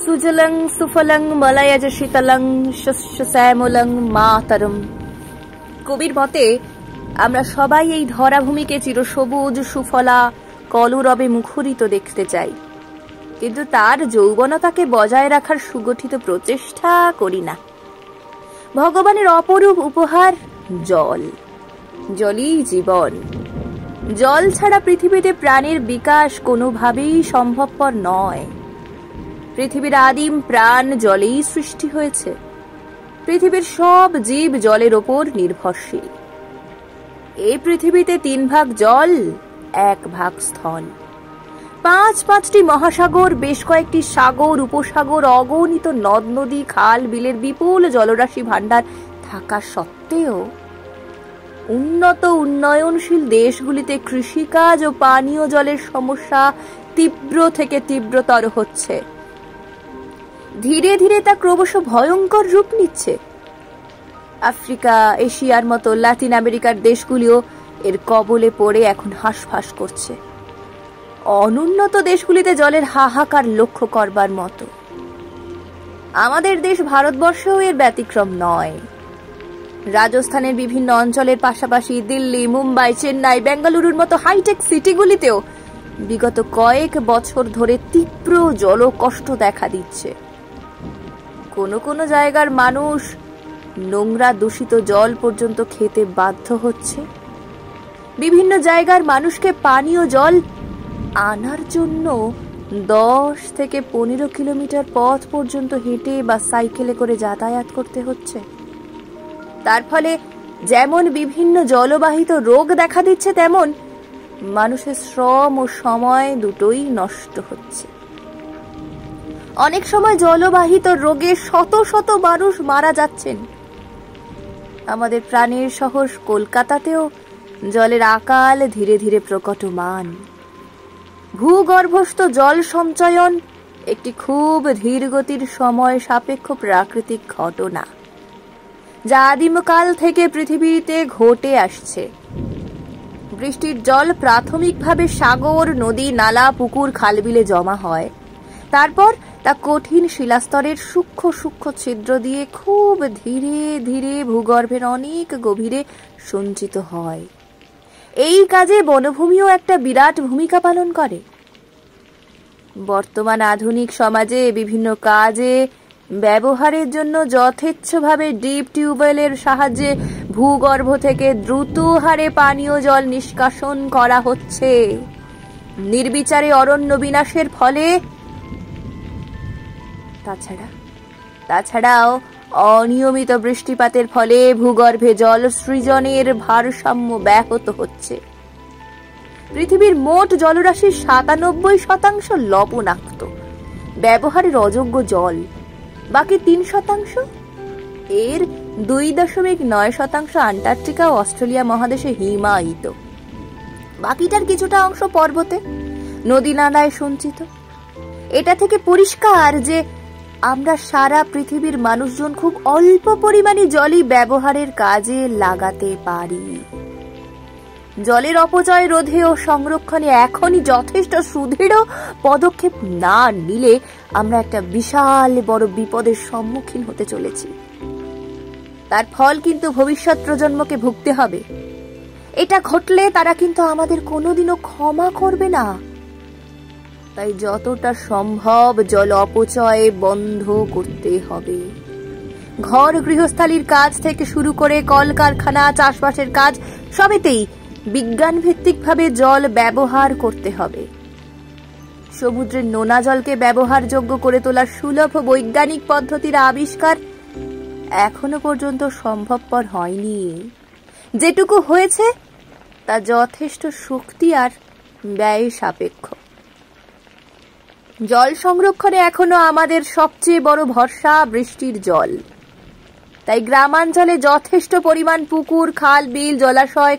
সুজলং সুফলং মলয়জ শীতলং শস্য শ্যামলং মাতরম। কবির মতে আমরা সবাই এই ধরাভূমিকে চিরসবুজ সুফলা কলরবে মুখরিত দেখতে চাই, কিন্তু তার যৌবনতাকে বজায় রাখার সুগঠিত প্রচেষ্টা করি না। ভগবানের অপরূপ উপহার জল, জলই জীবন। জল ছাড়া পৃথিবীতে প্রাণের বিকাশ কোনোভাবেই সম্ভবপর নয়। পৃথিবীর আদিম প্রাণ জলেই সৃষ্টি হয়েছে। পৃথিবীর সব জীব জলের ওপর নির্ভরশীল। এই পৃথিবীতে 3 ভাগ জল, 1 ভাগ স্থল। 5টি মহাসাগর, বেশ কয়েকটি সাগর, উপসাগর, অগণিত নদ নদী, খাল বিলের বিপুল জলরাশি ভাণ্ডার থাকা সত্ত্বেও উন্নত উন্নয়নশীল দেশগুলিতে কৃষিকাজ ও পানীয় জলের সমস্যা তীব্র থেকে তীব্রতর হচ্ছে। ধীরে ধীরে তা ক্রমশ ভয়ঙ্কর রূপ নিচ্ছে। আফ্রিকা, এশিয়ার মতো লাতিন আমেরিকার দেশগুলিও এর কবলে পড়ে এখন হাঁসফাঁস করছে। অনুন্নত দেশগুলিতে জলের হাহাকার লক্ষ্য করবার মতো। আমাদের দেশ ভারতবর্ষেও এর ব্যতিক্রম নয়। রাজস্থানের বিভিন্ন অঞ্চলের পাশাপাশি দিল্লি, মুম্বাই, চেন্নাই, বেঙ্গালুরুর মতো হাইটেক সিটিগুলিতেও বিগত কয়েক বছর ধরে তীব্র জলকষ্ট দেখা দিচ্ছে। কোনো কোনো জায়গার মানুষ নোংরা দূষিত জল পর্যন্ত খেতে বাধ্য হচ্ছে। বিভিন্ন জায়গার মানুষকে পানীয় জল আনার জন্য 10 থেকে 15 কিলোমিটার পথ পর্যন্ত হেঁটে বা সাইকেলে করে যাতায়াত করতে হচ্ছে। তার ফলে যেমন বিভিন্ন জলবাহিত রোগ দেখা দিচ্ছে, তেমন মানুষের শ্রম ও সময় দুটোই নষ্ট হচ্ছে। অনেক সময় জলবাহিত রোগে শত শত মানুষ মারা যাচ্ছেন। আমাদের প্রাণের শহর কলকাতাতেও জলের আকাল ধীরে ধীরে প্রকটমান। ভূগর্ভস্থ জল সঞ্চয়ন একটি খুব ধীরগতির সময় সাপেক্ষ প্রাকৃতিক ঘটনা, যা আদিমকাল থেকে পৃথিবীতে ঘটে আসছে। বৃষ্টির জল প্রাথমিকভাবে সাগর, নদী, নালা, পুকুর, খালবিলে জমা হয়। তারপর তা কঠিন শিলাস্তরের সূক্ষ্ম সূক্ষ্ম ছিদ্র দিয়ে খুব ধীরে ধীরে ভূগর্ভের অনেক গভীরে সঞ্চিত হয়। এই কাজে বনভূমিও একটা বিরাট ভূমিকা পালন করে। বর্তমান আধুনিক সমাজে বিভিন্ন কাজে ব্যবহারের জন্য যথেচ্ছভাবে ডিপ টিউবওয়েলের সাহায্যে ভূগর্ভ থেকে দ্রুত হারে পানীয় জল নিষ্কাশন করা হচ্ছে। নির্বিচারে অরণ্য বিনাশের ফলে তাছাড়াও অনিয়মিত বৃষ্টিপাতের ফলে ভূগর্ভে জল সৃজনের ভারসাম্য ব্যাহত হচ্ছে। পৃথিবীর মোট জলরাশির 97% লবণাক্ত, ব্যবহারের অযোগ্য জল। বাকি 3% এর 2.9% আন্টার্কটিকা ও অস্ট্রেলিয়া মহাদেশে হিমায়িত। বাকিটার কিছুটা অংশ পর্বতে, নদী নালায় সঞ্চিত। এটা থেকে পরিষ্কার যে আমরা সারা পৃথিবীর মানুষজন খুব অল্প পরিমাণে জলই ব্যবহারের কাজে লাগাতে পারি। জলের অপচয় রোধে ও সংরক্ষণে এখনই যথেষ্ট সুদৃঢ় পদক্ষেপ না নিলে আমরা একটা বিশাল বড় বিপদের সম্মুখীন হতে চলেছি। তার ফল কিন্তু ভবিষ্যৎ প্রজন্মকে ভুগতে হবে। এটা ঘটলে তারা কিন্তু আমাদের কোনোদিনও ক্ষমা করবে না। তাই যতটা সম্ভব জল অপচয় বন্ধ করতে হবে। ঘর গৃহস্থালির কাজ থেকে শুরু করে কলকারখানা, চাষবাসের কাজ সবেতেই বিজ্ঞান ভিত্তিকভাবে জল ব্যবহার করতে হবে। সমুদ্রের নোনা জলকে ব্যবহারযোগ্য করে তোলার সুলভ বৈজ্ঞানিক পদ্ধতির আবিষ্কার এখনো পর্যন্ত সম্ভবপর হয়নি। যেটুকু হয়েছে তা যথেষ্ট শক্তি আর ব্যয় সাপেক্ষ। জল সংরক্ষণে এখনো আমাদের সবচেয়ে বড় ভরসা বৃষ্টির জল। তাই গ্রামাঞ্চলে যথেষ্ট পরিমাণ পুকুর, খাল, বিল, জলাশয়